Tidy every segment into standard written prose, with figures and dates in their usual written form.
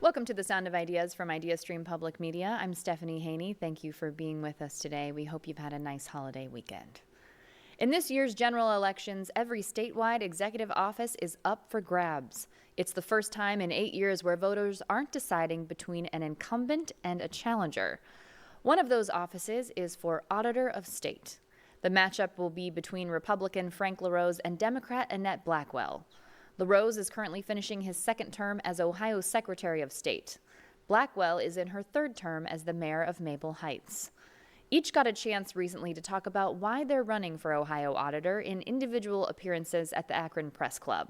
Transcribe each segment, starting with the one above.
Welcome to the Sound of Ideas from IdeaStream Public Media. I'm Stephanie Haney. Thank you for being with us today. We hope you've had a nice holiday weekend. In this year's general elections, every statewide executive office is up for grabs. It's the first time in 8 years where voters aren't deciding between an incumbent and a challenger. One of those offices is for Auditor of State. The matchup will be between Republican Frank LaRose and Democrat Annette Blackwell. LaRose is currently finishing his second term as Ohio's Secretary of State. Blackwell is in her third term as the mayor of Maple Heights. Each got a chance recently to talk about why they're running for Ohio Auditor in individual appearances at the Akron Press Club.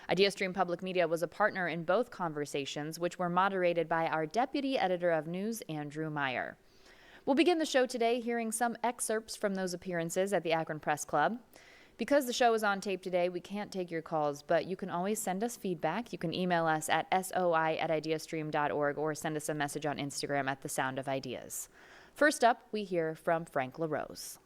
IdeaStream Public Media was a partner in both conversations, which were moderated by our Deputy Editor of News, Andrew Meyer. We'll begin the show today hearing some excerpts from those appearances at the Akron Press Club. Because the show is on tape today, we can't take your calls, but you can always send us feedback. You can email us at soi@ideastream.org or send us a message on Instagram at The Sound of Ideas. First up, we hear from Frank LaRose.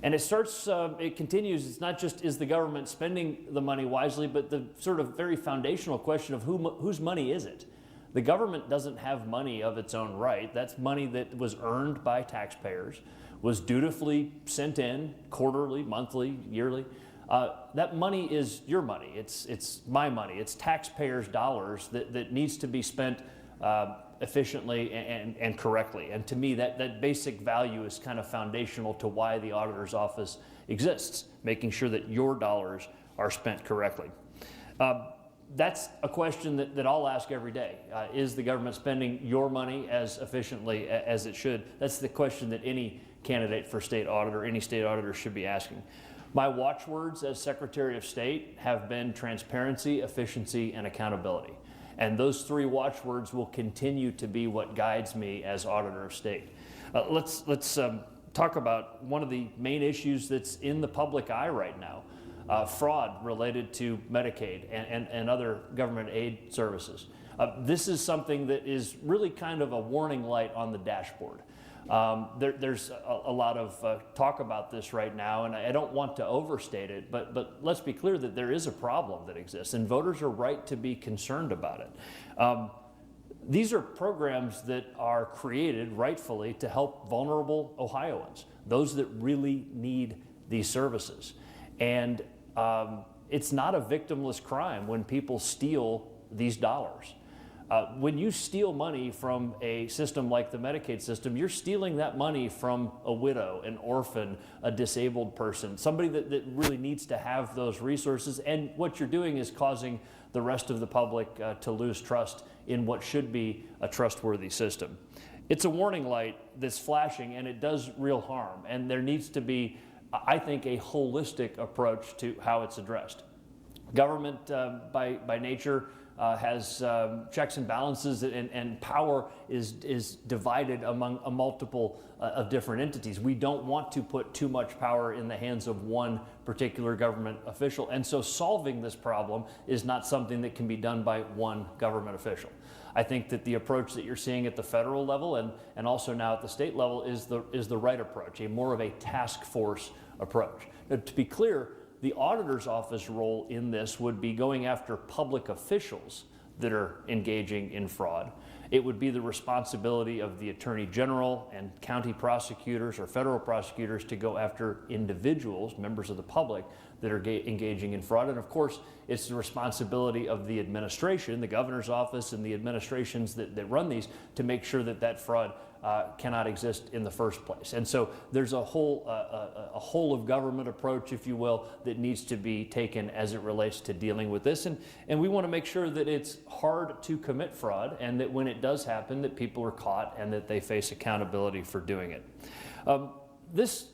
And it continues, it's not just is the government spending the money wisely, but the sort of very foundational question of whose money is it? The government doesn't have money of its own right. That's money that was earned by taxpayers, was dutifully sent in quarterly, monthly, yearly. That money is your money. It's my money. It's taxpayers' dollars that needs to be spent efficiently and correctly. And to me, that basic value is kind of foundational to why the auditor's office exists, making sure that your dollars are spent correctly. That's a question that I'll ask every day. Is the government spending your money as efficiently as it should? That's the question that any candidate for state auditor, any state auditor should be asking. My watchwords as Secretary of State have been transparency, efficiency, and accountability. And those three watchwords will continue to be what guides me as Auditor of State. Let's talk about one of the main issues that's in the public eye right now. Fraud related to Medicaid and other government aid services. This is something that is really kind of a warning light on the dashboard. There's a lot of talk about this right now, and I don't want to overstate it, but let's be clear that there is a problem that exists, and voters are right to be concerned about it. These are programs that are created rightfully to help vulnerable Ohioans, those that really need these services. And it's not a victimless crime when people steal these dollars. When you steal money from a system like the Medicaid system, you're stealing that money from a widow, an orphan, a disabled person, somebody that really needs to have those resources. And what you're doing is causing the rest of the public to lose trust in what should be a trustworthy system. It's a warning light that's flashing, and it does real harm. And there needs to be, I think, a holistic approach to how it's addressed. Government, by nature, has checks and balances, and power is divided among a multiple of different entities. We don't want to put too much power in the hands of one particular government official, and so solving this problem is not something that can be done by one government official. I think that the approach that you're seeing at the federal level and also now at the state level is the right approach, a more of a task force approach. Now, to be clear, the auditor's office role in this would be going after public officials that are engaging in fraud. It would be the responsibility of the Attorney General and county prosecutors or federal prosecutors to go after individuals, members of the public, that are engaging in fraud. And of course, it's the responsibility of the administration, the governor's office and the administrations that run these, to make sure that fraud cannot exist in the first place. And so there's a whole of government approach, if you will, that needs to be taken as it relates to dealing with this. And we want to make sure that it's hard to commit fraud, and that when it does happen, that people are caught and that they face accountability for doing it. This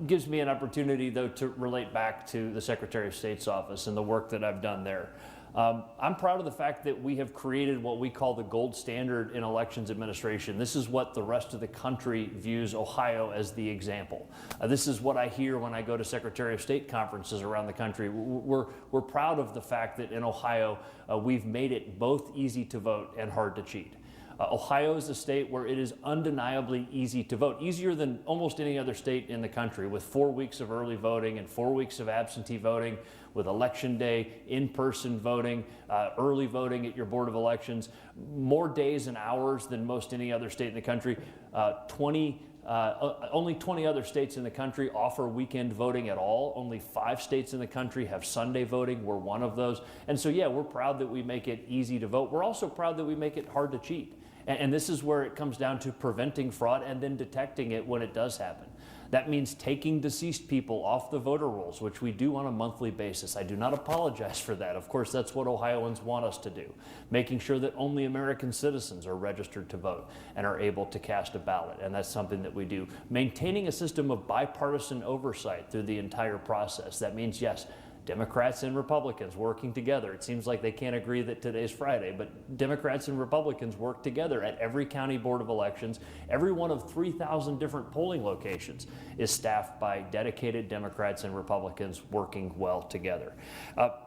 gives me an opportunity, though, to relate back to the Secretary of State's office and the work that I've done there. I'm proud of the fact that we have created what we call the gold standard in elections administration. This is what the rest of the country views Ohio as the example. This is what I hear when I go to Secretary of State conferences around the country. We're proud of the fact that in Ohio, we've made it both easy to vote and hard to cheat. Ohio is a state where it is undeniably easy to vote, easier than almost any other state in the country, with 4 weeks of early voting and 4 weeks of absentee voting, with election day, in-person voting, early voting at your Board of Elections, more days and hours than most any other state in the country. Only 20 other states in the country offer weekend voting at all. Only 5 states in the country have Sunday voting. We're one of those. And so, yeah, we're proud that we make it easy to vote. We're also proud that we make it hard to cheat. And this is where it comes down to preventing fraud and then detecting it when it does happen. That means taking deceased people off the voter rolls, which we do on a monthly basis. I do not apologize for that. Of course, that's what Ohioans want us to do. Making sure that only American citizens are registered to vote and are able to cast a ballot, and that's something that we do. Maintaining a system of bipartisan oversight through the entire process. That means, yes, Democrats and Republicans working together. It seems like they can't agree that today's Friday, but Democrats and Republicans work together at every county board of elections. Every one of 3,000 different polling locations is staffed by dedicated Democrats and Republicans working well together.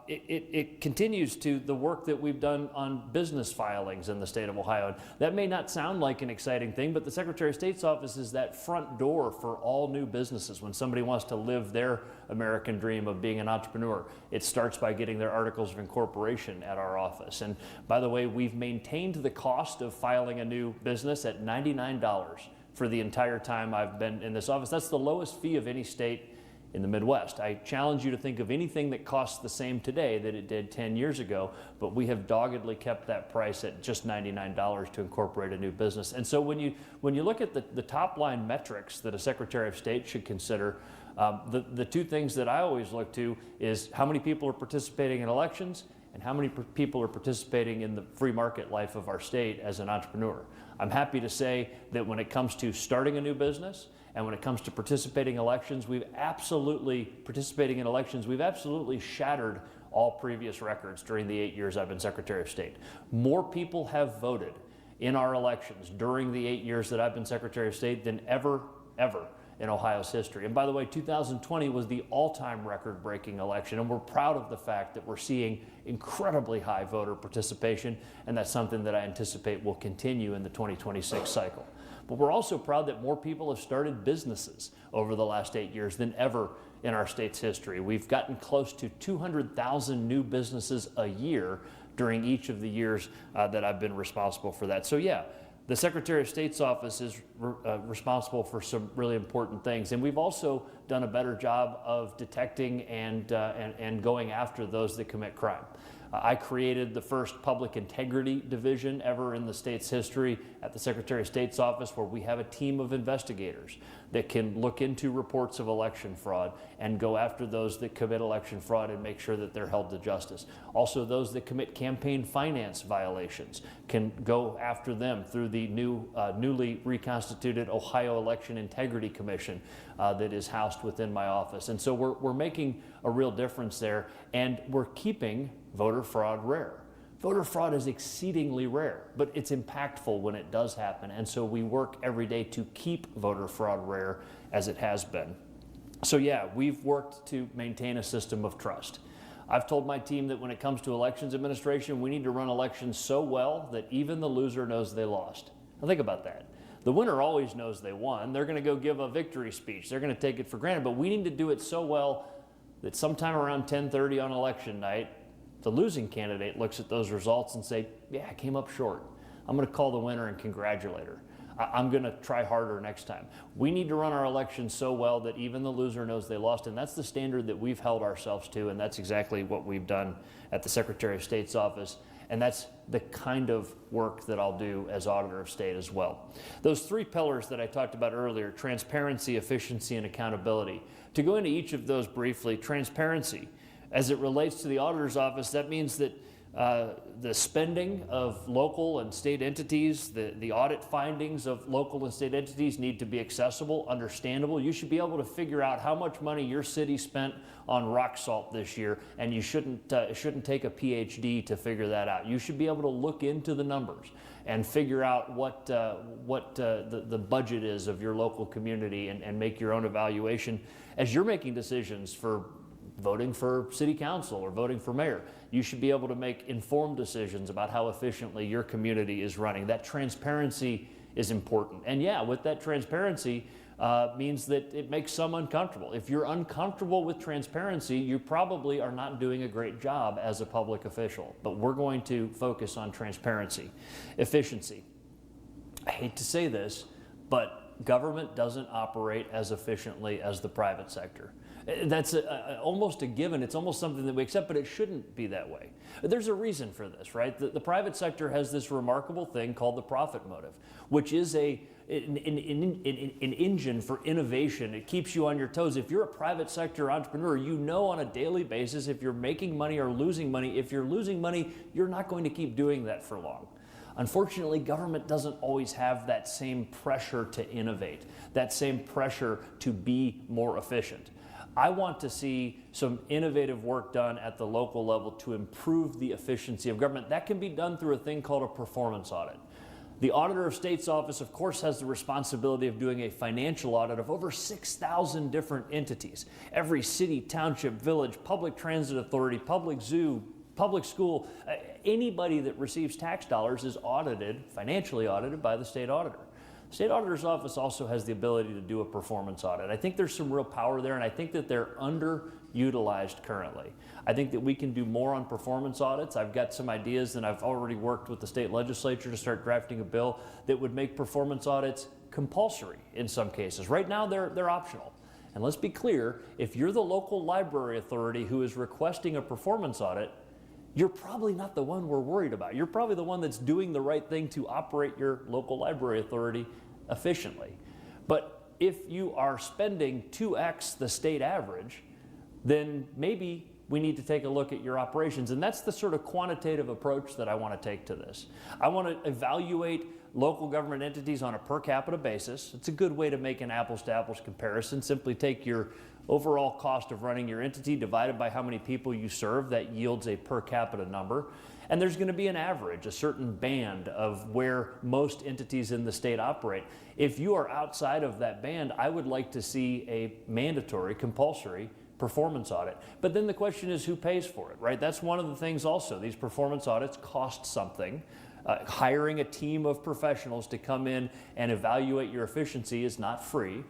It continues to the work that we've done on business filings in the state of Ohio. That may not sound like an exciting thing, but the Secretary of State's office is that front door for all new businesses. When somebody wants to live their American dream of being an entrepreneur, it starts by getting their articles of incorporation at our office. And by the way, we've maintained the cost of filing a new business at $99 for the entire time I've been in this office. That's the lowest fee of any state in the Midwest. I challenge you to think of anything that costs the same today that it did 10 years ago, but we have doggedly kept that price at just $99 to incorporate a new business. And so when you look at the top line metrics that a Secretary of State should consider, the 2 things that I always look to is how many people are participating in elections and how many people are participating in the free market life of our state as an entrepreneur. I'm happy to say that when it comes to starting a new business and when it comes to participating in elections, we've absolutely shattered all previous records during the 8 years I've been Secretary of State. More people have voted in our elections during the 8 years that I've been Secretary of State than ever in Ohio's history. And by the way, 2020 was the all-time record-breaking election, and we're proud of the fact that we're seeing incredibly high voter participation, and that's something that I anticipate will continue in the 2026 cycle. But we're also proud that more people have started businesses over the last 8 years than ever in our state's history. We've gotten close to 200,000 new businesses a year during each of the years that I've been responsible for that. So yeah, the Secretary of State's office is responsible for some really important things, and we've also done a better job of detecting and going after those that commit crime. I created the first public integrity division ever in the state's history at the Secretary of State's office, where we have a team of investigators that can look into reports of election fraud and go after those that commit election fraud and make sure that they're held to justice. Also, those that commit campaign finance violations can go after them through the newly reconstituted Ohio Election Integrity Commission that is housed within my office. And so we're making a real difference there, and we're keeping voter fraud rare. Voter fraud is exceedingly rare, but it's impactful when it does happen. And so we work every day to keep voter fraud rare as it has been. So yeah, we've worked to maintain a system of trust. I've told my team that when it comes to elections administration, we need to run elections so well that even the loser knows they lost. Now think about that. The winner always knows they won. They're going to go give a victory speech. They're going to take it for granted, but we need to do it so well that sometime around 10:30 on election night, the losing candidate looks at those results and say, yeah, I came up short. I'm going to call the winner and congratulate her. I'm going to try harder next time. We need to run our elections so well that even the loser knows they lost, and that's the standard that we've held ourselves to, and that's exactly what we've done at the Secretary of State's office, and that's the kind of work that I'll do as Auditor of State as well. Those 3 pillars that I talked about earlier, transparency, efficiency, and accountability. To go into each of those briefly, transparency. As it relates to the auditor's office, that means that the spending of local and state entities, the audit findings of local and state entities need to be accessible, understandable. You should be able to figure out how much money your city spent on rock salt this year, and you shouldn't take a PhD to figure that out. You should be able to look into the numbers and figure out what the budget is of your local community and make your own evaluation as you're making decisions for voting for city council or voting for mayor. You should be able to make informed decisions about how efficiently your community is running. That transparency is important. And yeah, with that transparency means that it makes some uncomfortable. If you're uncomfortable with transparency, you probably are not doing a great job as a public official. But we're going to focus on transparency. Efficiency. I hate to say this, but government doesn't operate as efficiently as the private sector. That's almost a given. It's almost something that we accept, but it shouldn't be that way. There's a reason for this, right? The private sector has this remarkable thing called the profit motive, which is an engine for innovation. It keeps you on your toes. If you're a private sector entrepreneur, you know on a daily basis if you're making money or losing money. If you're losing money, you're not going to keep doing that for long. Unfortunately, government doesn't always have that same pressure to innovate, that same pressure to be more efficient. I want to see some innovative work done at the local level to improve the efficiency of government. That can be done through a thing called a performance audit. The Auditor of State's office, of course, has the responsibility of doing a financial audit of over 6,000 different entities. Every city, township, village, public transit authority, public zoo, public school, anybody that receives tax dollars is audited, financially audited by the state auditor. The state auditor's office also has the ability to do a performance audit. I think there's some real power there, and I think that they're underutilized currently. I think that we can do more on performance audits. I've got some ideas, and I've already worked with the state legislature to start drafting a bill that would make performance audits compulsory in some cases. Right now, they're optional. And let's be clear, if you're the local library authority who is requesting a performance audit, you're probably not the one we're worried about. You're probably the one that's doing the right thing to operate your local library authority efficiently. But if you are spending 2x the state average, then maybe we need to take a look at your operations. And that's the sort of quantitative approach that I want to take to this. I want to evaluate local government entities on a per capita basis. It's a good way to make an apples to apples comparison. Simply take your overall cost of running your entity divided by how many people you serve. That yields a per capita number. And there's going to be an average, a certain band of where most entities in the state operate. If you are outside of that band, I would like to see a mandatory, compulsory performance audit. But then the question is who pays for it, right? That's one of the things also. These performance audits cost something. Hiring a team of professionals to come in and evaluate your efficiency is not free.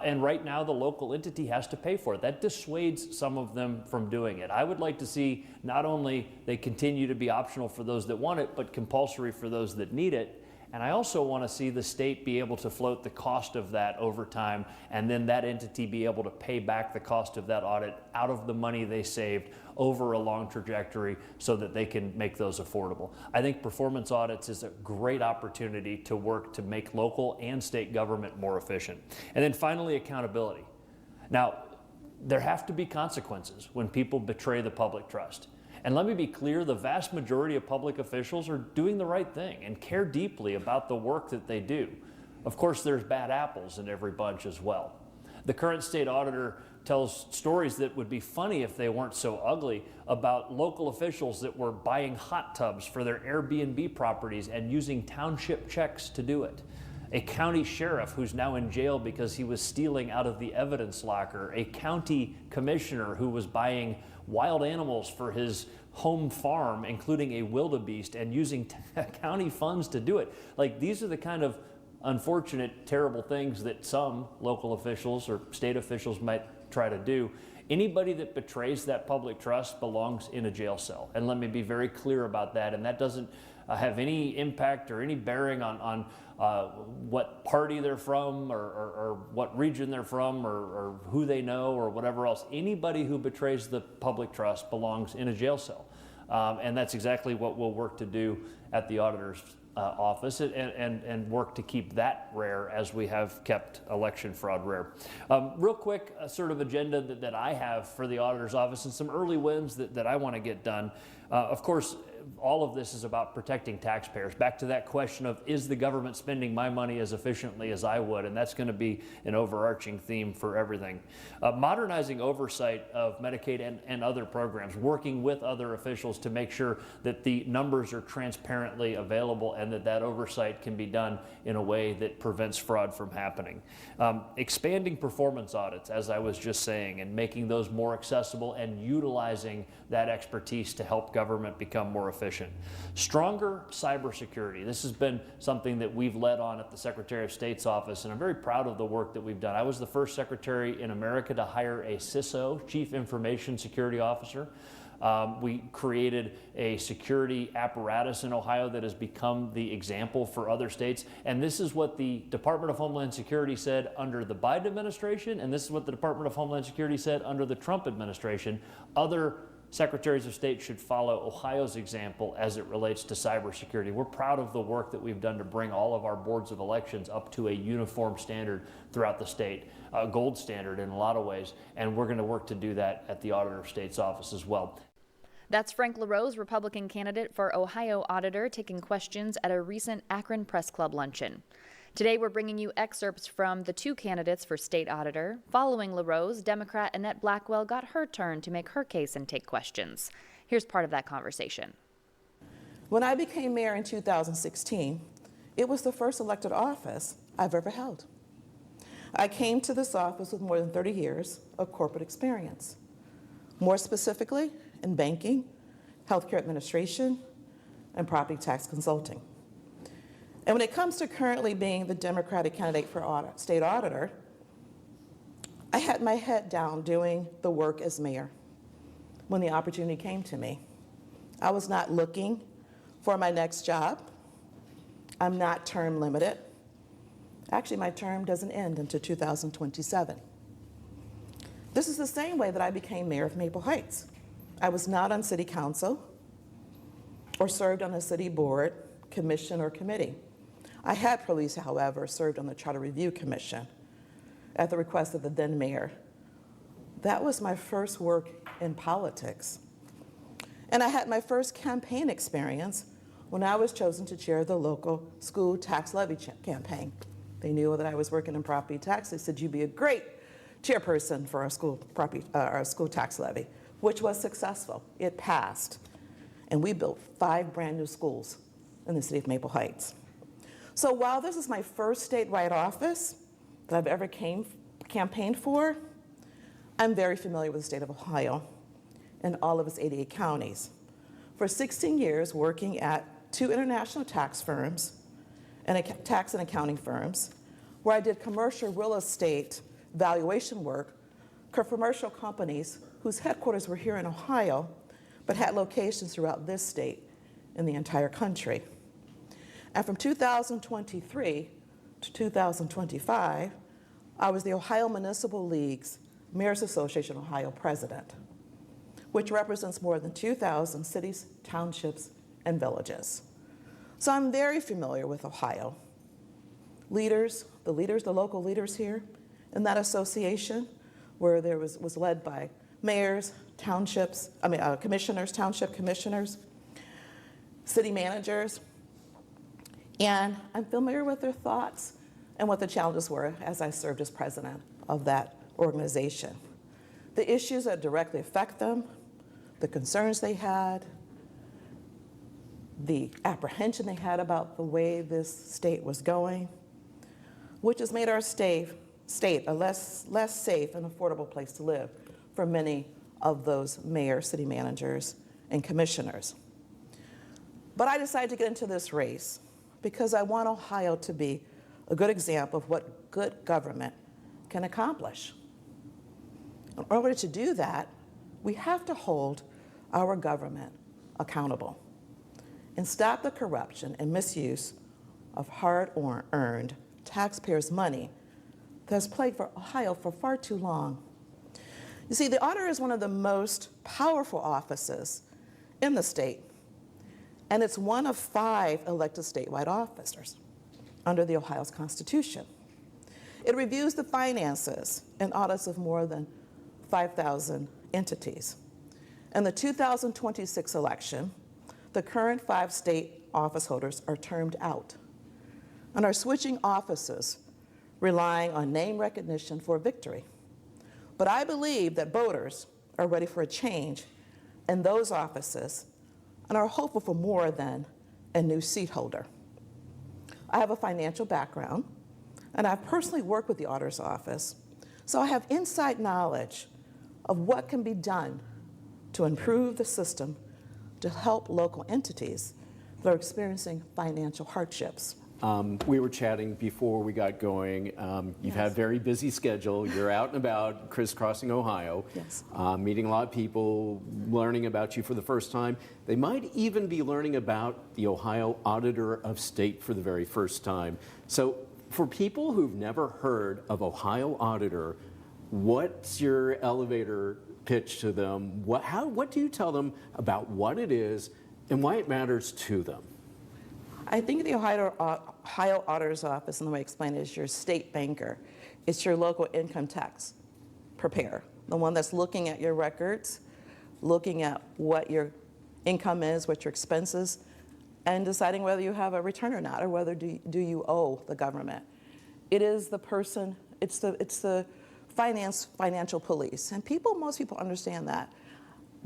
And right now, the local entity has to pay for it. That dissuades some of them from doing it. I would like to see not only they continue to be optional for those that want it, but compulsory for those that need it. And I also want to see the state be able to float the cost of that over time, and then that entity be able to pay back the cost of that audit out of the money they saved over a long trajectory so that they can make those affordable. I think performance audits is a great opportunity to work to make local and state government more efficient. And then finally, accountability. Now, there have to be consequences when people betray the public trust. And let me be clear, the vast majority of public officials are doing the right thing and care deeply about the work that they do. Of course, there's bad apples in every bunch as well. The current state auditor tells stories that would be funny if they weren't so ugly about local officials that were buying hot tubs for their Airbnb properties and using township checks to do it. A county sheriff who's now in jail because he was stealing out of the evidence locker. A county commissioner who was buying wild animals for his home farm, including a wildebeest, and using county funds to do it. Like, these are the kind of unfortunate, terrible things that some local officials or state officials might try to do. Anybody that betrays that public trust belongs in a jail cell. And let me be very clear about that. And that doesn't have any impact or any bearing on what party they're from or what region they're from or who they know or whatever else. Anybody who betrays the public trust belongs in a jail cell. And that's exactly what we'll work to do at the auditor's office and work to keep that rare as we have kept election fraud rare. Real quick sort of agenda that I have for the auditor's office and some early wins that I want to get done. Of course, all of this is about protecting taxpayers. Back to that question of, is the government spending my money as efficiently as I would? And that's going to be an overarching theme for everything. Modernizing oversight of Medicaid and other programs, working with other officials to make sure that the numbers are transparently available and that oversight can be done in a way that prevents fraud from happening. Expanding performance audits, as I was just saying, and making those more accessible and utilizing that expertise to help government become more efficient. Stronger cybersecurity. This has been something that we've led on at the Secretary of State's office, and I'm very proud of the work that we've done. I was the first secretary in America to hire a CISO, Chief Information Security Officer. We created a security apparatus in Ohio that has become the example for other states. And this is what the Department of Homeland Security said under the Biden administration, and this is what the Department of Homeland Security said under the Trump administration. Other secretaries of state should follow Ohio's example as it relates to cybersecurity. We're proud of the work that we've done to bring all of our boards of elections up to a uniform standard throughout the state, a gold standard in a lot of ways, and we're going to work to do that at the Auditor of State's office as well. That's Frank LaRose, Republican candidate for Ohio Auditor, taking questions at a recent Akron Press Club luncheon. Today, we're bringing you excerpts from the two candidates for state auditor. Following LaRose, Democrat Annette Blackwell got her turn to make her case and take questions. Here's part of that conversation. When I became mayor in 2016, it was the first elected office I've ever held. I came to this office with more than 30 years of corporate experience, more specifically in banking, healthcare administration, and property tax consulting. And when it comes to currently being the Democratic candidate for state auditor, I had my head down doing the work as mayor when the opportunity came to me. I was not looking for my next job. I'm not term limited. Actually, my term doesn't end until 2027. This is the same way that I became mayor of Maple Heights. I was not on city council or served on a city board, commission, or committee. I had previously, however, served on the Charter Review Commission at the request of the then mayor. That was my first work in politics. And I had my first campaign experience when I was chosen to chair the local school tax levy campaign. They knew that I was working in property tax. They said, you'd be a great chairperson for our school tax levy, which was successful. It passed. And we built 5 brand new schools in the city of Maple Heights. So while this is my first statewide office that I've ever campaigned for, I'm very familiar with the state of Ohio and all of its 88 counties. For 16 years, working at 2 international tax firms and tax and accounting firms, where I did commercial real estate valuation work for commercial companies whose headquarters were here in Ohio, but had locations throughout this state and the entire country. And from 2023 to 2025, I was the Ohio Municipal League's Mayor's Association Ohio president, which represents more than 2,000 cities, townships, and villages. So I'm very familiar with Ohio. The local leaders here in that association, where there was led by mayors, commissioners, township commissioners, city managers, and I'm familiar with their thoughts and what the challenges were as I served as president of that organization. The issues that directly affect them, the concerns they had, the apprehension they had about the way this state was going, which has made our state a less safe and affordable place to live for many of those mayors, city managers, and commissioners. But I decided to get into this race because I want Ohio to be a good example of what good government can accomplish. In order to do that, we have to hold our government accountable and stop the corruption and misuse of hard-earned taxpayers' money that has plagued Ohio for far too long. You see, the auditor is one of the most powerful offices in the state, and it's one of 5 elected statewide officers under the Ohio's Constitution. It reviews the finances and audits of more than 5,000 entities. In the 2026 election, the current 5 state office holders are termed out and are switching offices, relying on name recognition for victory. But I believe that voters are ready for a change in those offices and are hopeful for more than a new seat holder. I have a financial background, and I've personally worked with the auditor's office, so I have inside knowledge of what can be done to improve the system to help local entities that are experiencing financial hardships. We were chatting before we got going. You've had a very busy schedule. You're out and about crisscrossing Ohio, Yes. Meeting a lot of people, learning about you for the first time. They might even be learning about the Ohio Auditor of State for the very first time. So for people who've never heard of Ohio Auditor, what's your elevator pitch to them? What do you tell them about what it is and why it matters to them? I think the Ohio Auditor's Office, and the way I explain it, is your state banker. It's your local income tax preparer, the one that's looking at your records, looking at what your income is, what your expenses, and deciding whether you have a return or not, or whether do you owe the government. It is the person, it's the financial police. And most people understand that.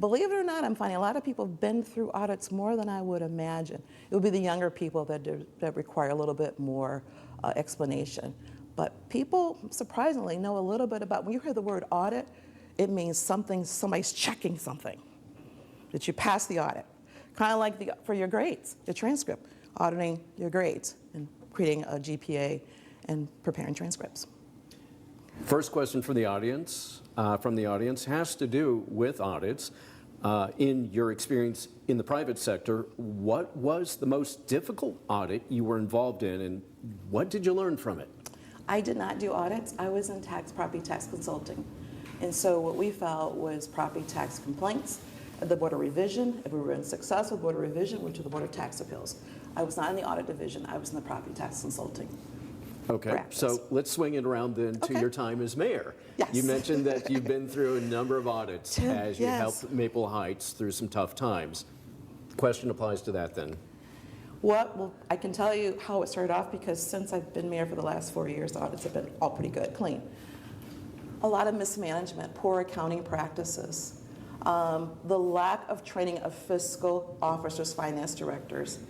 Believe it or not, I'm finding a lot of people have been through audits more than I would imagine. It would be the younger people that require a little bit more explanation. But people, surprisingly, know a little bit about, when you hear the word audit, it means somebody's checking something, that you pass the audit. Kind of like for your grades, the transcript, auditing your grades and creating a GPA and preparing transcripts. First question for the audience, from the audience has to do with audits. In your experience in the private sector, what was the most difficult audit you were involved in, and what did you learn from it? I did not do audits. I was in property tax consulting. And so what we filed was property tax complaints at the Board of Revision. If we were unsuccessful, Board of Revision went to the Board of Tax Appeals. I was not in the audit division. I was in the property tax consulting. Okay, practice. so let's swing it around then to Okay. your time as mayor. Yes. You mentioned that you've been through a number of audits as you Yes. helped Maple Heights through some tough times. Question applies to that then. Well, I can tell you how it started off, because since I've been mayor for the last 4 years, the audits have been all pretty good, clean. A lot of mismanagement, poor accounting practices, the lack of training of fiscal officers, finance directors.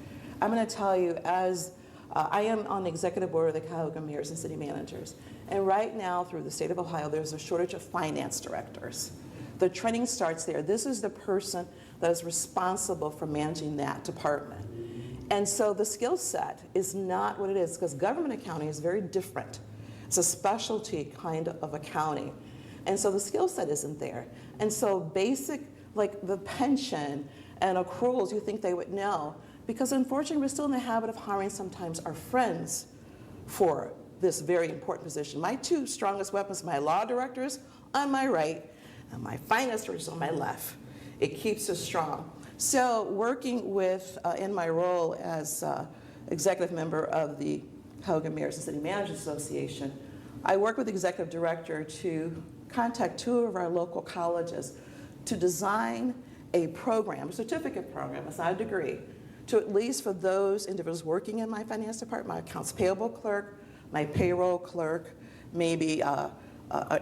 I'm going to tell you, as I am on the executive board of the Cuyahoga Mayors and City Managers, and right now through the state of Ohio, there's a shortage of finance directors. The training starts there. This is the person that is responsible for managing that department. And so the skill set is not what it is, because government accounting is very different. It's a specialty kind of accounting. And so the skill set isn't there. And so basic, like the pension and accruals, you think they would know, because unfortunately we're still in the habit of hiring sometimes our friends for this very important position. My two strongest weapons, my law directors on my right and my finance directors on my left. It keeps us strong. So working with, in my role as executive member of the Cuyahoga Mayors and City Managers Association, I work with the executive director to contact 2 of our local colleges to design a program, a certificate program, it's not a degree, to at least for those individuals working in my finance department, my accounts payable clerk, my payroll clerk, maybe an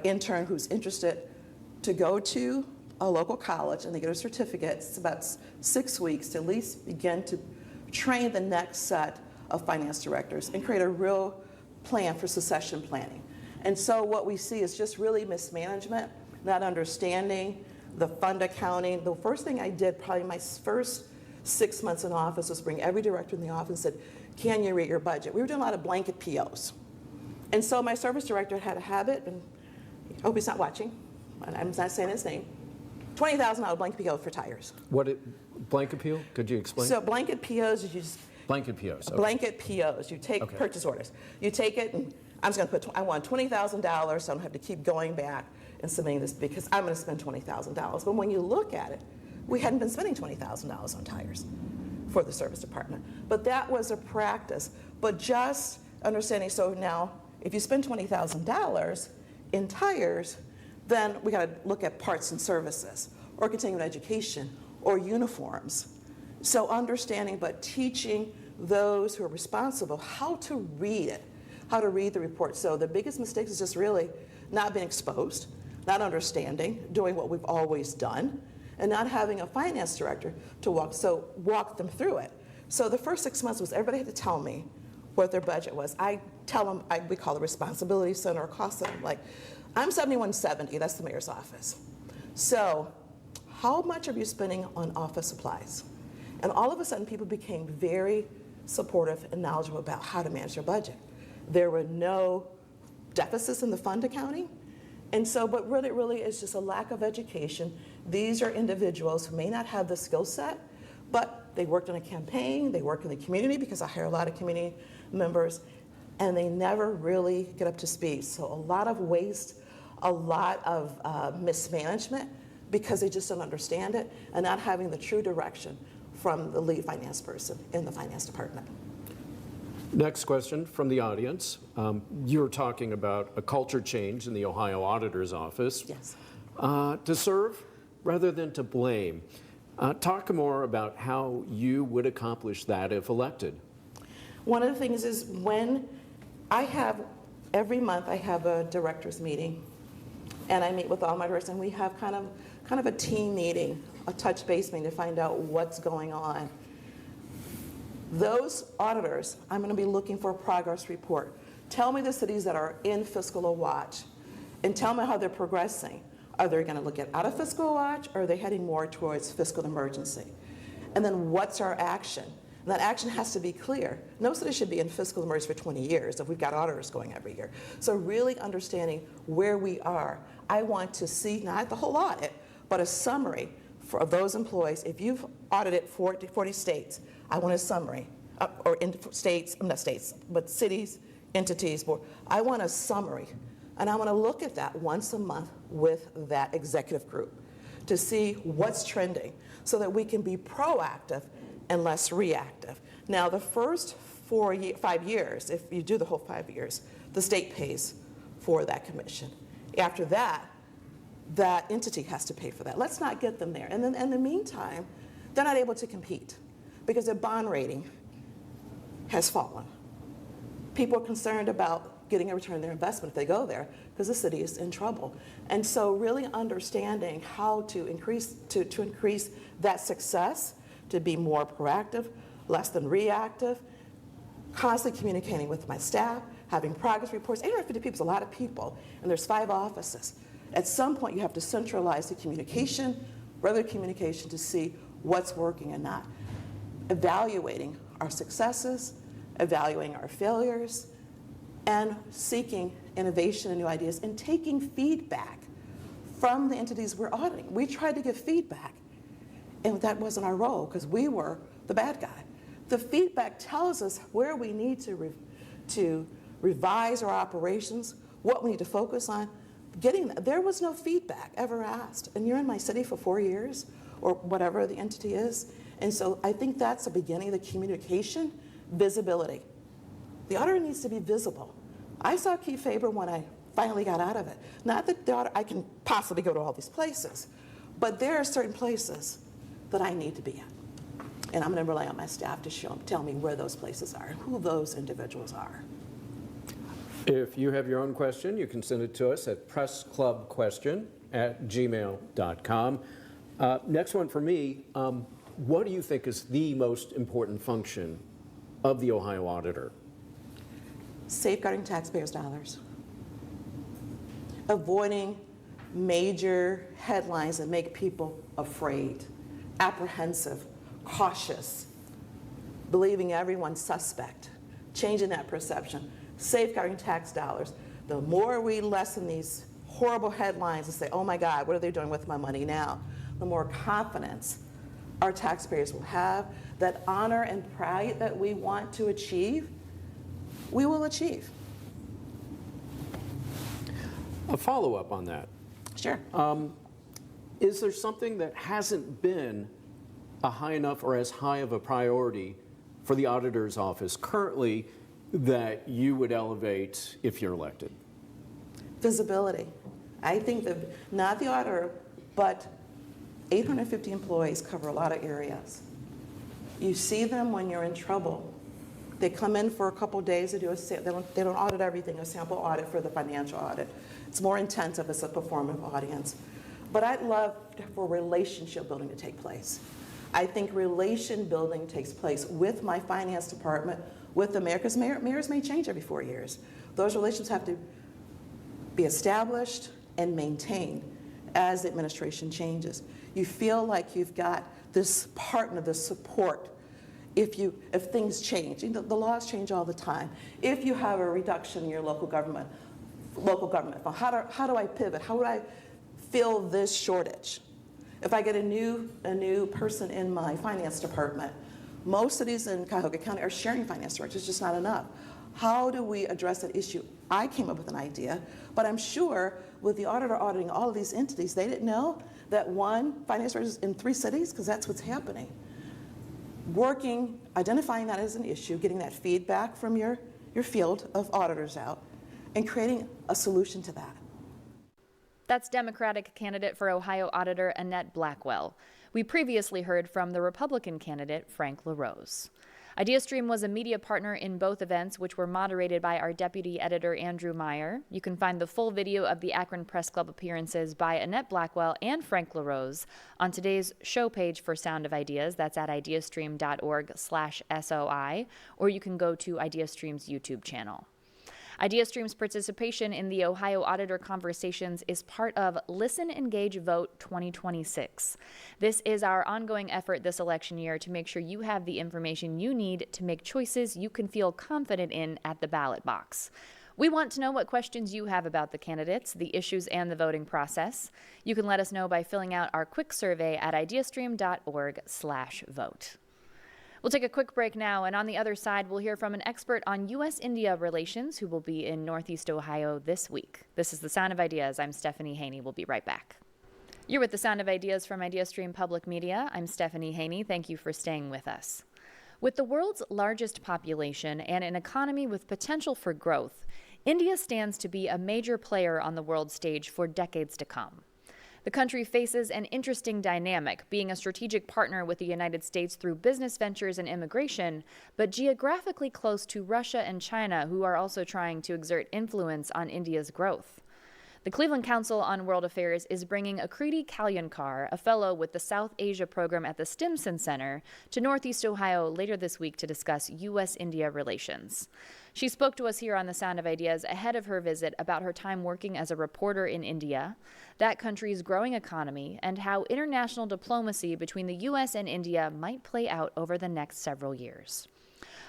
intern who's interested, to go to a local college and they get a certificate. It's about 6 weeks to at least begin to train the next set of finance directors and create a real plan for succession planning. And so what we see is just really mismanagement, not understanding the fund accounting. The first thing I did, probably my first 6 months in office, was bring every director in the office and said, can you read your budget? We were doing a lot of blanket POs. And so my service director had a habit, and I hope he's not watching, I'm not saying his name, $20,000 blanket PO for tires. Blanket PO? Could you explain? So blanket POs is you just, Blanket POs. Okay. blanket POs, you take Okay. purchase orders. You take it, and I'm just going to put, I want $20,000, so I don't have to keep going back and submitting this because I'm going to spend $20,000. But when you look at it, we hadn't been spending $20,000 on tires for the service department. But that was a practice. But just understanding, so now, if you spend $20,000 in tires, then we got to look at parts and services, or continuing education, or uniforms. So understanding, but teaching those who are responsible how to read it, how to read the report. So the biggest mistake is just really not being exposed, not understanding, doing what we've always done, and not having a finance director to walk them through it. So the first 6 months was everybody had to tell me what their budget was. I tell them, we call it responsibility center or cost center. Like, I'm 7170, that's the mayor's office. So how much are you spending on office supplies? And all of a sudden, people became very supportive and knowledgeable about how to manage their budget. There were no deficits in the fund accounting. And so, but really it's just a lack of education. These are individuals who may not have the skill set, but they worked in a campaign, they work in the community, because I hire a lot of community members, and they never really get up to speed. So a lot of waste, a lot of mismanagement, because they just don't understand it, and not having the true direction from the lead finance person in the finance department. Next question from the audience. You were talking about a culture change in the Ohio Auditor's Office. Yes. To serve rather than to blame. Talk more about how you would accomplish that if elected. One of the things is when every month I have a director's meeting, and I meet with all my directors, and we have kind of a team meeting, a touch base meeting to find out what's going on. Those auditors, I'm going to be looking for a progress report. Tell me the cities that are in fiscal watch, and tell me how they're progressing. Are they going to get out of fiscal watch, or are they heading more towards fiscal emergency? And then what's our action? And that action has to be clear. No city should be in fiscal emergency for 20 years if we've got auditors going every year. So really understanding where we are. I want to see, not the whole audit, but a summary for those employees. If you've audited 40 states, I want a summary, or in states, not states, but cities, entities, board. I want a summary. And I want to look at that once a month with that executive group to see what's trending so that we can be proactive and less reactive. Now, the first 5 years, if you do the whole 5 years, the state pays for that commission. After that, that entity has to pay for that. Let's not get them there. And then in the meantime, they're not able to compete because their bond rating has fallen. People are concerned about getting a return on their investment if they go there because the city is in trouble. And so really understanding how to increase that success, to be more proactive, less than reactive, constantly communicating with my staff, having progress reports. 850 people is a lot of people, and there's 5 offices. At some point, you have to centralize the communication, regular communication, to see what's working and not. Evaluating our successes, evaluating our failures, and seeking innovation and new ideas, and taking feedback from the entities we're auditing. We tried to give feedback, and that wasn't our role because we were the bad guy. The feedback tells us where we need to revise our operations, what we need to focus on. There was no feedback ever asked. And you're in my city for 4 years, or whatever the entity is. And so I think that's the beginning of the communication, visibility. The auditor needs to be visible. I saw Keith Faber when I finally got out of it. Not that the auditor, I can possibly go to all these places, but there are certain places that I need to be in. And I'm going to rely on my staff to tell me where those places are and who those individuals are. If you have your own question, you can send it to us at pressclubquestion@gmail.com. Next one for me, what do you think is the most important function of the Ohio Auditor? Safeguarding taxpayers' dollars. Avoiding major headlines that make people afraid, apprehensive, cautious, believing everyone's suspect, changing that perception, safeguarding tax dollars. The more we lessen these horrible headlines and say, oh my God, what are they doing with my money now? The more confidence our taxpayers will have, that honor and pride that we want to achieve, we will achieve. A follow-up on that. Sure. Is there something that hasn't been a high enough or as high of a priority for the auditor's office currently that you would elevate if you're elected? Visibility. I think that not the auditor, but 850 employees cover a lot of areas. You see them when you're in trouble. They come in for a couple days to do they don't audit everything, a sample audit for the financial audit. It's more intensive, it's a performative audience. But I'd love for relationship building to take place. I think relation building takes place with my finance department, with the mayor, because mayors may change every 4 years. Those relations have to be established and maintained as the administration changes. You feel like you've got this partner, this support. If things change, the laws change all the time. If you have a reduction in your local government fund, how do I pivot? How would I fill this shortage? If I get a new person in my finance department, most cities in Cuyahoga County are sharing finance directors. It's just not enough. How do we address that issue? I came up with an idea, but I'm sure with the auditor auditing all of these entities, they didn't know that one finance director is in 3 cities, because that's what's happening. Identifying that as an issue, getting that feedback from your field of auditors out, and creating a solution to that. That's Democratic candidate for Ohio Auditor Annette Blackwell. We previously heard from the Republican candidate Frank LaRose. IdeaStream was a media partner in both events, which were moderated by our deputy editor Andrew Meyer. You can find the full video of the Akron Press Club appearances by Annette Blackwell and Frank LaRose on today's show page for Sound of Ideas. That's at ideastream.org/SOI, or you can go to IdeaStream's YouTube channel. IdeaStream's participation in the Ohio Auditor Conversations is part of Listen, Engage, Vote 2026. This is our ongoing effort this election year to make sure you have the information you need to make choices you can feel confident in at the ballot box. We want to know what questions you have about the candidates, the issues, and the voting process. You can let us know by filling out our quick survey at ideastream.org/vote. We'll take a quick break now, and on the other side, we'll hear from an expert on U.S.-India relations who will be in Northeast Ohio this week. This is The Sound of Ideas. I'm Stephanie Haney. We'll be right back. You're with The Sound of Ideas from IdeaStream Public Media. I'm Stephanie Haney. Thank you for staying with us. With the world's largest population and an economy with potential for growth, India stands to be a major player on the world stage for decades to come. The country faces an interesting dynamic, being a strategic partner with the United States through business ventures and immigration, but geographically close to Russia and China, who are also trying to exert influence on India's growth. The Cleveland Council on World Affairs is bringing Akriti Kalyankar, a fellow with the South Asia program at the Stimson Center, to Northeast Ohio later this week to discuss U.S.-India relations. She spoke to us here on The Sound of Ideas ahead of her visit about her time working as a reporter in India, that country's growing economy, and how international diplomacy between the U.S. and India might play out over the next several years.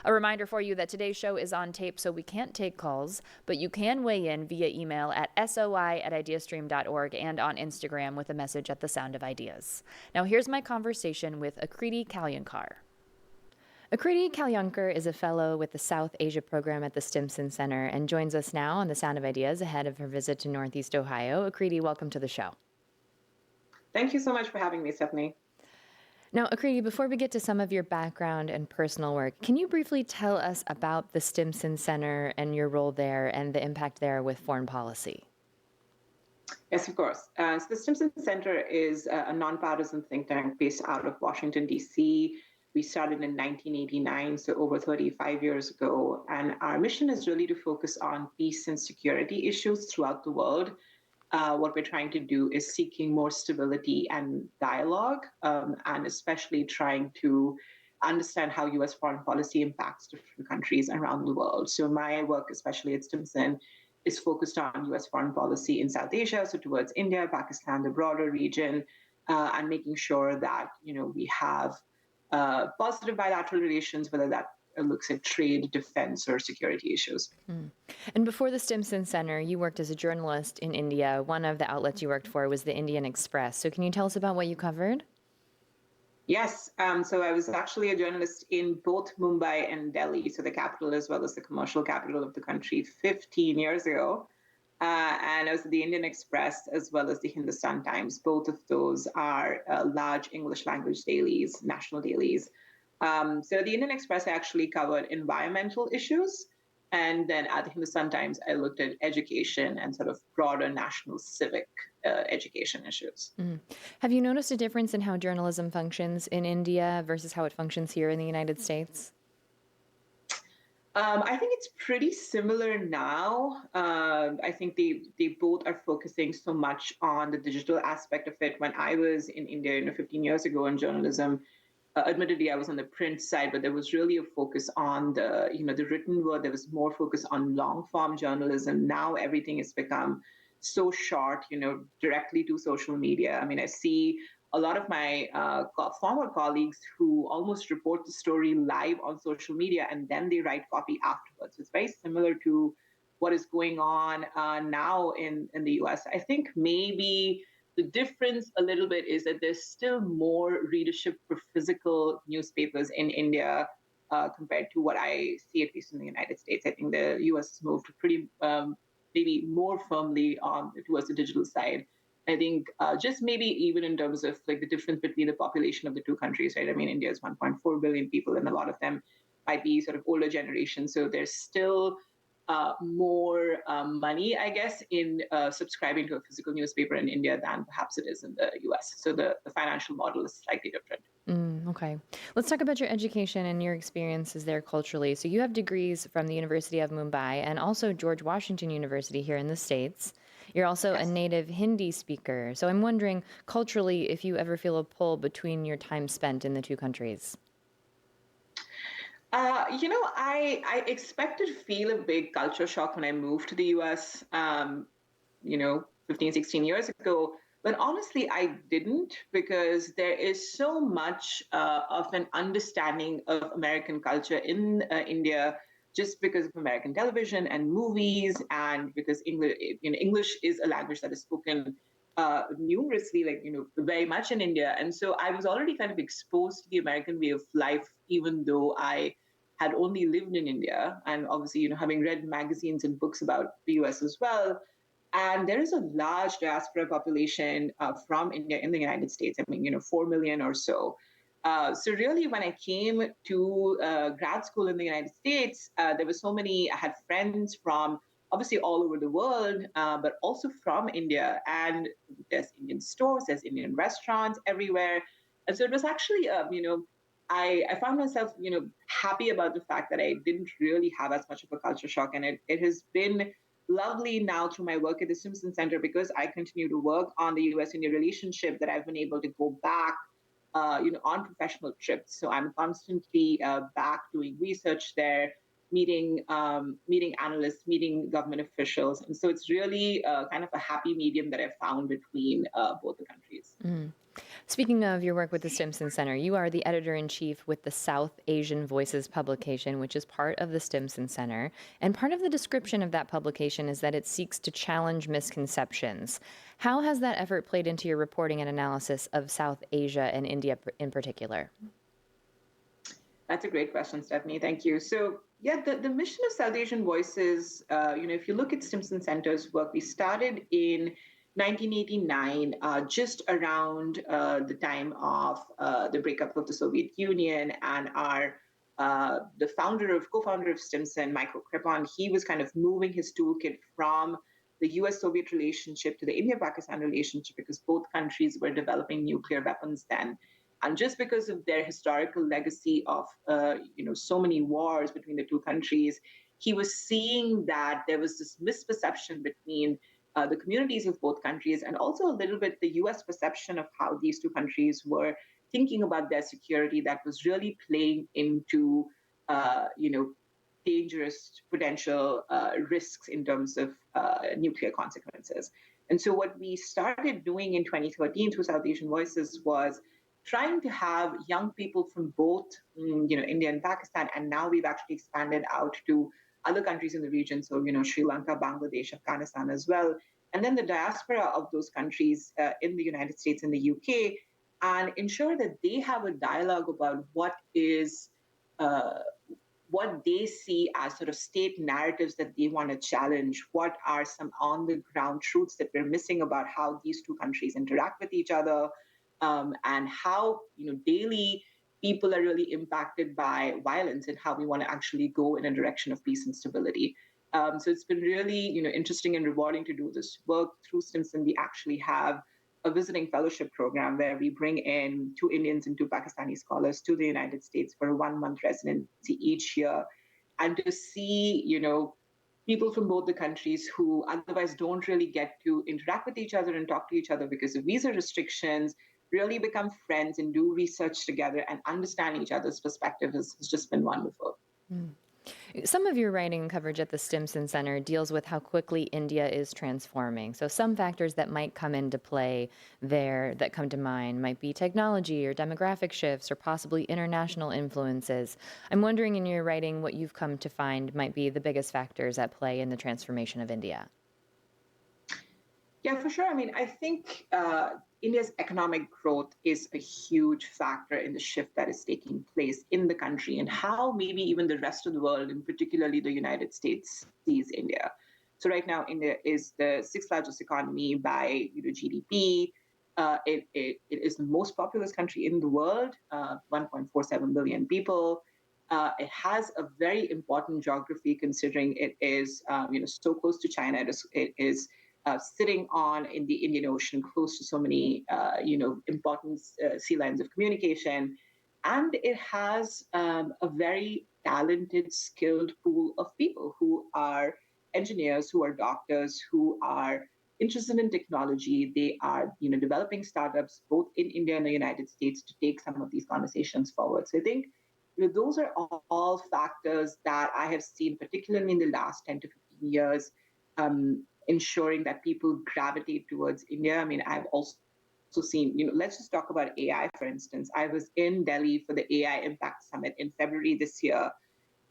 A reminder for you that today's show is on tape, so we can't take calls, but you can weigh in via email at soi@ideastream.org and on Instagram with a message at The Sound of Ideas. Now here's my conversation with Akriti Kalyankar. Akriti Kalyankar is a fellow with the South Asia program at the Stimson Center and joins us now on The Sound of Ideas ahead of her visit to Northeast Ohio. Akriti, welcome to the show. Thank you so much for having me, Stephanie. Now, Akriti, before we get to some of your background and personal work, can you briefly tell us about the Stimson Center and your role there and the impact there with foreign policy? Yes, of course. So the Stimson Center is a nonpartisan think tank based out of Washington, D.C. We started in 1989, so over 35 years ago. And our mission is really to focus on peace and security issues throughout the world. What we're trying to do is seeking more stability and dialogue, and especially trying to understand how U.S. foreign policy impacts different countries around the world. So my work, especially at Stimson, is focused on U.S. foreign policy in South Asia, so towards India, Pakistan, the broader region, and making sure that we have positive bilateral relations, whether that looks at trade, defense, or security issues. And before the Stimson Center, you worked as a journalist in India. One of the outlets you worked for was the Indian Express. So can you tell us about what you covered? Yes. So I was actually a journalist in both Mumbai and Delhi, so the capital as well as the commercial capital of the country, 15 years ago. And I was at the Indian Express as well as the Hindustan Times. Both of those are large English language dailies, national dailies. So the Indian Express actually covered environmental issues. And then at the Hindustan Times, I looked at education and sort of broader national civic education issues. Have you noticed a difference in how journalism functions in India versus how it functions here in the United States? I think it's pretty similar now. I think they both are focusing so much on the digital aspect of it. When I was in India, 15 years ago in journalism, admittedly I was on the print side, but there was really a focus on the written word. There was more focus on long form journalism. Now everything has become so short, directly to social media. I mean, I see a lot of my former colleagues who almost report the story live on social media and then they write copy afterwards. It's very similar to what is going on now in the US. I think maybe the difference a little bit is that there's still more readership for physical newspapers in India compared to what I see, at least in the United States. I think the US has moved pretty maybe more firmly on towards the digital side. I think just maybe even in terms of like the difference between the population of the two countries, right? I mean, India is 1.4 billion people, and a lot of them might be sort of older generation. So there's still more money, I guess, in subscribing to a physical newspaper in India than perhaps it is in the US. So the financial model is slightly different. Okay. Let's talk about your education and your experiences there culturally. So, you have degrees from the University of Mumbai and also George Washington University here in the States. You're also a Yes. native Hindi speaker. So, I'm wondering culturally if you ever feel a pull between your time spent in the two countries. I expected to feel a big culture shock when I moved to the US, 15, 16 years ago. But honestly, I didn't, because there is so much of an understanding of American culture in India, just because of American television and movies, and because English is a language that is spoken numerously, very much in India. And so I was already kind of exposed to the American way of life, even though I had only lived in India, and obviously, having read magazines and books about the US as well. And there is a large diaspora population from India in the United States. I mean, 4 million or so. So really, when I came to grad school in the United States, there were so many. I had friends from obviously all over the world, but also from India. And there's Indian stores, there's Indian restaurants everywhere. And so it was actually, I found myself, happy about the fact that I didn't really have as much of a culture shock. And it has been lovely now through my work at the Simpson Center, because I continue to work on the US-India relationship, that I've been able to go back, on professional trips. So I'm constantly back doing research there, meeting analysts, meeting government officials. And so it's really kind of a happy medium that I've found between both the countries. Speaking of your work with the Stimson Center, you are the editor in chief with the South Asian Voices publication, which is part of the Stimson Center. And part of the description of that publication is that it seeks to challenge misconceptions. How has that effort played into your reporting and analysis of South Asia and India in particular? That's a great question, Stephanie. Thank you. So, yeah, the mission of South Asian Voices, if you look at Stimson Center's work, we started in 1989, just around the time of the breakup of the Soviet Union, and the co-founder of Stimson, Michael Kripon, he was kind of moving his toolkit from the U.S.-Soviet relationship to the India-Pakistan relationship, because both countries were developing nuclear weapons then. And just because of their historical legacy of so many wars between the two countries, he was seeing that there was this misperception between the communities of both countries, and also a little bit the US perception of how these two countries were thinking about their security, that was really playing into, dangerous potential risks in terms of nuclear consequences. And so what we started doing in 2013 through South Asian Voices was trying to have young people from both, India and Pakistan, and now we've actually expanded out to other countries in the region, so Sri Lanka, Bangladesh, Afghanistan as well, and then the diaspora of those countries in the United States and the UK, and ensure that they have a dialogue about what they see as sort of state narratives that they want to challenge. What are some on the ground truths that we're missing about how these two countries interact with each other, and how daily people are really impacted by violence and how we want to actually go in a direction of peace and stability. So it's been really, interesting and rewarding to do this work. Through Stimson, we actually have a visiting fellowship program where we bring in 2 Indians and 2 Pakistani scholars to the United States for a 1-month residency each year, and to see, people from both the countries who otherwise don't really get to interact with each other and talk to each other because of visa restrictions really become friends and do research together and understand each other's perspective has just been wonderful. Some of your writing and coverage at the Stimson Center deals with how quickly India is transforming. So some factors that might come into play there that come to mind might be technology or demographic shifts or possibly international influences. I'm wondering in your writing what you've come to find might be the biggest factors at play in the transformation of India. Yeah, for sure. I mean, I think India's economic growth is a huge factor in the shift that is taking place in the country and how maybe even the rest of the world, and particularly the United States, sees India. So right now, India is the sixth largest economy by GDP. It is the most populous country in the world, 1.47 billion people. It has a very important geography considering it is so close to China. It is sitting in the Indian Ocean, close to so many important sea lines of communication, and it has a very talented, skilled pool of people who are engineers, who are doctors, who are interested in technology. They are developing startups both in India and the United States to take some of these conversations forward. So I think those are all factors that I have seen, particularly in the last 10 to 15 years, ensuring that people gravitate towards India. I mean, I've also seen, let's just talk about AI, for instance. I was in Delhi for the AI Impact Summit in February this year,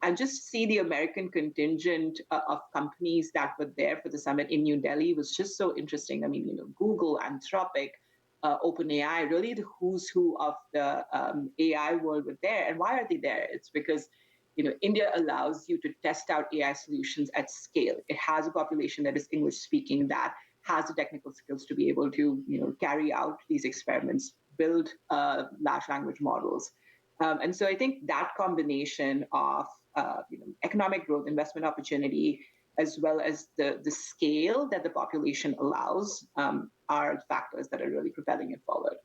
and just see the American contingent of companies that were there for the summit in New Delhi was just so interesting. I mean, Google, Anthropic, OpenAI, really the who's who of the AI world were there. And why are they there? It's because India allows you to test out AI solutions at scale. It has a population that is English speaking, that has the technical skills to be able to carry out these experiments, build large language models. And so I think that combination of economic growth, investment opportunity, as well as the scale that the population allows are factors that are really propelling it forward.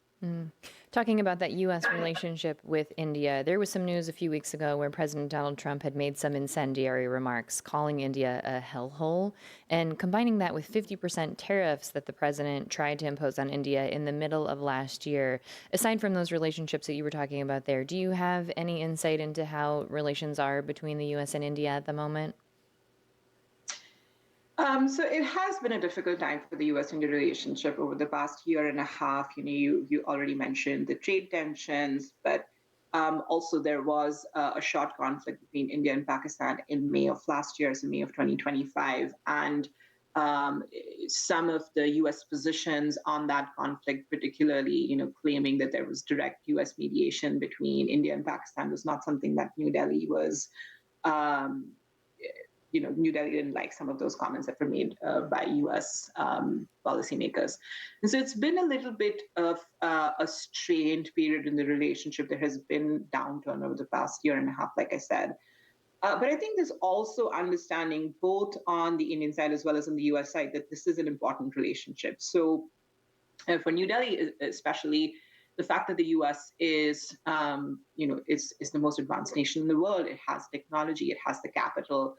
Talking about that U.S. relationship with India, there was some news a few weeks ago where President Donald Trump had made some incendiary remarks, calling India a hellhole, and combining that with 50% tariffs that the president tried to impose on India in the middle of last year. Aside from those relationships that you were talking about there, do you have any insight into how relations are between the U.S. and India at the moment? So it has been a difficult time for the U.S.-India relationship over the past year and a half. You already mentioned the trade tensions, but also there was a short conflict between India and Pakistan in May of last year, so May of 2025, and some of the U.S. positions on that conflict, particularly claiming that there was direct U.S. mediation between India and Pakistan, was not something that New Delhi was. New Delhi didn't like some of those comments that were made by U.S. Policymakers. And so it's been a little bit of a strained period in the relationship. There has been downturn over the past year and a half, like I said. But I think there's also understanding both on the Indian side as well as on the U.S. side that this is an important relationship. So for New Delhi, especially, the fact that the U.S. is the most advanced nation in the world, it has technology, it has the capital.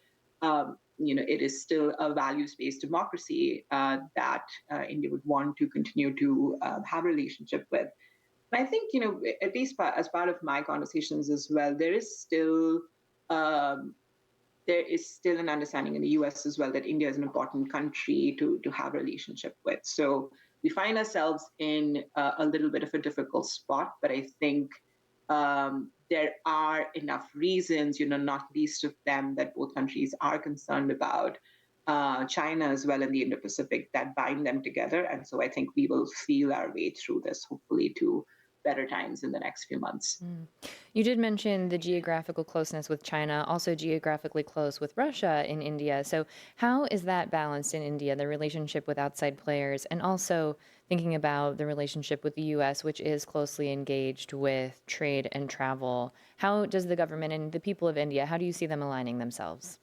It is still a values-based democracy that India would want to continue to have a relationship with. And I think, at least as part of my conversations as well, there is still an understanding in the U.S. as well that India is an important country to have a relationship with. So we find ourselves in a little bit of a difficult spot, but I think there are enough reasons, not least of them, that both countries are concerned about China as well in the Indo-Pacific, that bind them together. And so I think we will feel our way through this, hopefully, to better times in the next few months. You did mention the geographical closeness with China, also geographically close with Russia in India. So, how is that balanced in India, the relationship with outside players, and also thinking about the relationship with the US, which is closely engaged with trade and travel? How does the government and the people of India, how do you see them aligning themselves?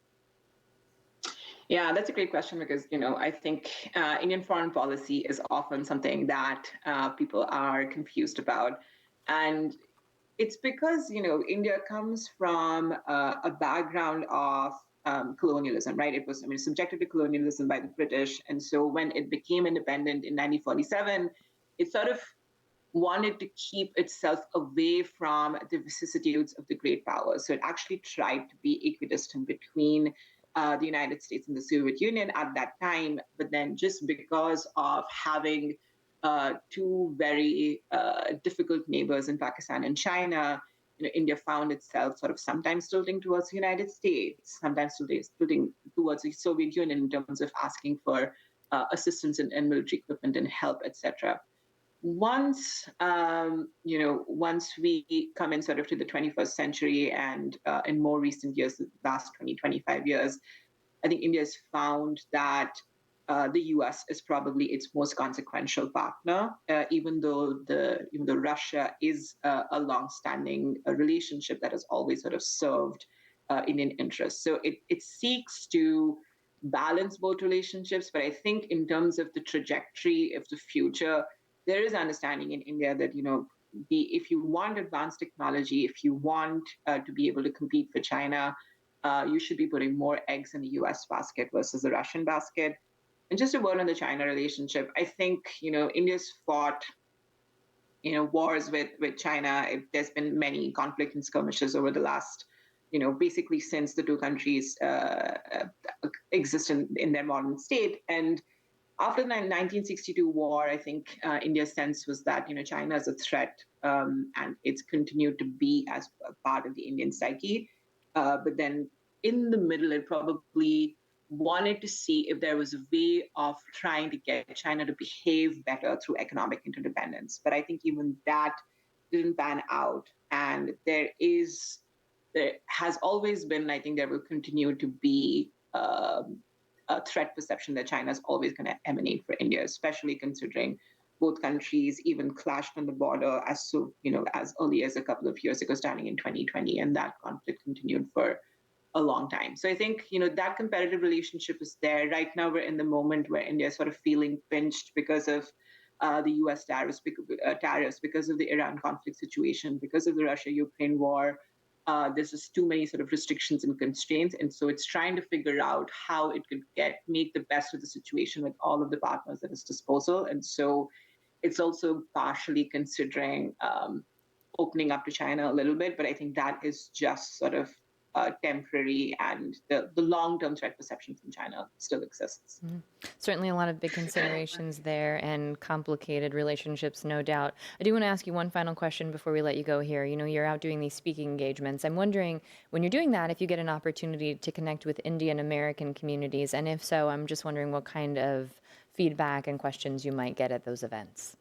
Yeah, that's a great question because I think Indian foreign policy is often something that people are confused about, and it's because India comes from a background of colonialism, right? It was, I mean, subjected to colonialism by the British, and so when it became independent in 1947, it sort of wanted to keep itself away from the vicissitudes of the great powers. So it actually tried to be equidistant between the United States and the Soviet Union at that time. But then, just because of having two very difficult neighbors in Pakistan and China, India found itself sort of sometimes tilting towards the United States, sometimes tilting towards the Soviet Union in terms of asking for assistance and military equipment and help, etc. Once we come in sort of to the 21st century and in more recent years, the last 20, 25 years, I think India has found that the US is probably its most consequential partner, even though Russia is a long-standing relationship that has always sort of served Indian interests. So it seeks to balance both relationships, but I think in terms of the trajectory of the future, there is understanding in India that if you want advanced technology, if you want to be able to compete for China, you should be putting more eggs in the U.S. basket versus the Russian basket. And just a word on the China relationship, I think India's fought wars with China. There's been many conflict and skirmishes over the last basically since the two countries exist in their modern state. And after the 1962 war, I think India's sense was that China is a threat, and it's continued to be as a part of the Indian psyche. But then in the middle, it probably wanted to see if there was a way of trying to get China to behave better through economic interdependence. But I think even that didn't pan out, and there has always been, I think there will continue to be a threat perception that China is always going to emanate for India, especially considering both countries even clashed on the border as early as a couple of years ago, starting in 2020, and that conflict continued for a long time. So I think that competitive relationship is there. Right now, we're in the moment where India is sort of feeling pinched because of the U.S. tariffs, because of the Iran conflict situation, because of the Russia-Ukraine war. There's just too many sort of restrictions and constraints, and so it's trying to figure out how it could make the best of the situation with all of the partners at its disposal. And so it's also partially considering opening up to China a little bit, but I think that is just sort of temporary, and the long-term threat perception from China still exists. Certainly a lot of big considerations there and complicated relationships, no doubt. I do want to ask you one final question before we let you go here. You're out doing these speaking engagements. I'm wondering, when you're doing that, if you get an opportunity to connect with Indian American communities, and if so, I'm just wondering what kind of feedback and questions you might get at those events.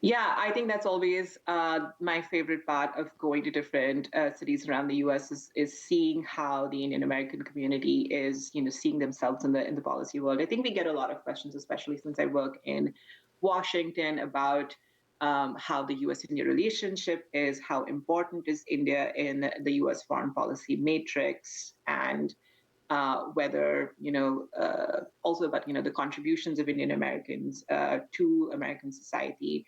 Yeah, I think that's always my favorite part of going to different cities around the U.S. is seeing how the Indian American community is, seeing themselves in the policy world. I think we get a lot of questions, especially since I work in Washington, about how the U.S.-India relationship is, how important is India in the U.S. foreign policy matrix, and whether also about the contributions of Indian Americans to American society.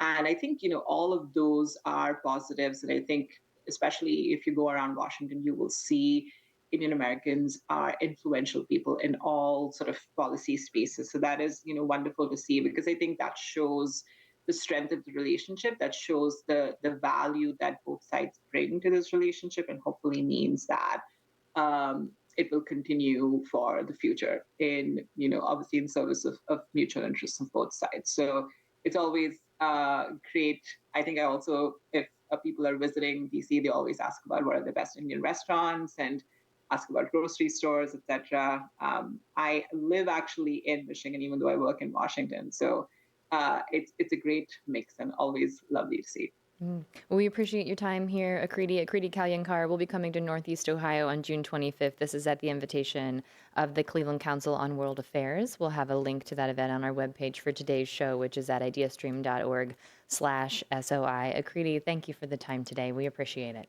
And I think all of those are positives, and I think especially if you go around Washington, you will see Indian Americans are influential people in all sort of policy spaces. So that is wonderful to see, because I think that shows the strength of the relationship, that shows the value that both sides bring to this relationship, and hopefully means that it will continue for the future in, obviously in service of mutual interests on both sides. So it's always great. I think if people are visiting DC, they always ask about what are the best Indian restaurants and ask about grocery stores, etc. I live actually in Michigan, even though I work in Washington. So it's a great mix and always lovely to see. Well, we appreciate your time here, Akriti. Akriti Kalyankar will be coming to Northeast Ohio on June 25th. This is at the invitation of the Cleveland Council on World Affairs. We'll have a link to that event on our webpage for today's show, which is at ideastream.org/SOI. Akriti, thank you for the time today. We appreciate it.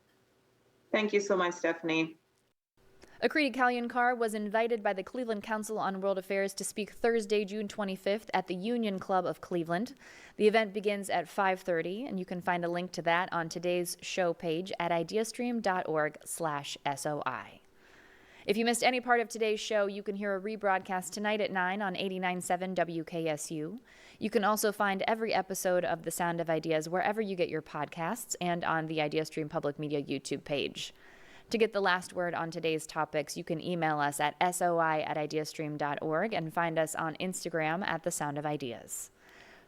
Thank you so much, Stephanie. Akriti Kalyankar was invited by the Cleveland Council on World Affairs to speak Thursday, June 25th at the Union Club of Cleveland. The event begins at 5:30, and you can find a link to that on today's show page at ideastream.org/SOI. If you missed any part of today's show, you can hear a rebroadcast tonight at 9 on 89.7 WKSU. You can also find every episode of The Sound of Ideas wherever you get your podcasts and on the IdeaStream Public Media YouTube page. To get the last word on today's topics, you can email us at soi@ideastream.org and find us on Instagram at The Sound of Ideas.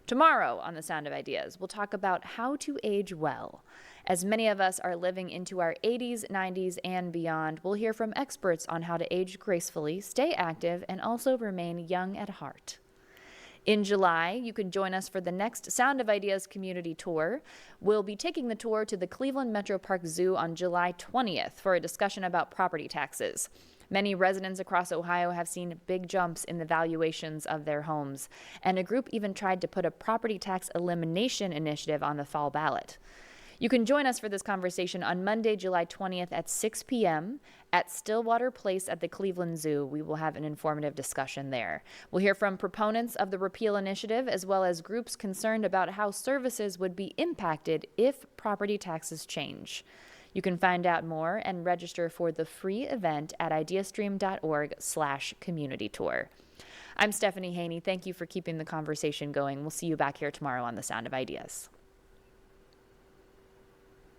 Tomorrow on The Sound of Ideas, we'll talk about how to age well. As many of us are living into our 80s, 90s, and beyond, we'll hear from experts on how to age gracefully, stay active, and also remain young at heart. In July, you can join us for the next Sound of Ideas community tour. We'll be taking the tour to the Cleveland Metro Park Zoo on July 20th for a discussion about property taxes. Many residents across Ohio have seen big jumps in the valuations of their homes, and a group even tried to put a property tax elimination initiative on the fall ballot. You can join us for this conversation on Monday, July 20th at 6 p.m. at Stillwater Place at the Cleveland Zoo. We will have an informative discussion there. We'll hear from proponents of the repeal initiative, as well as groups concerned about how services would be impacted if property taxes change. You can find out more and register for the free event at ideastream.org/community tour. I'm Stephanie Haney. Thank you for keeping the conversation going. We'll see you back here tomorrow on The Sound of Ideas.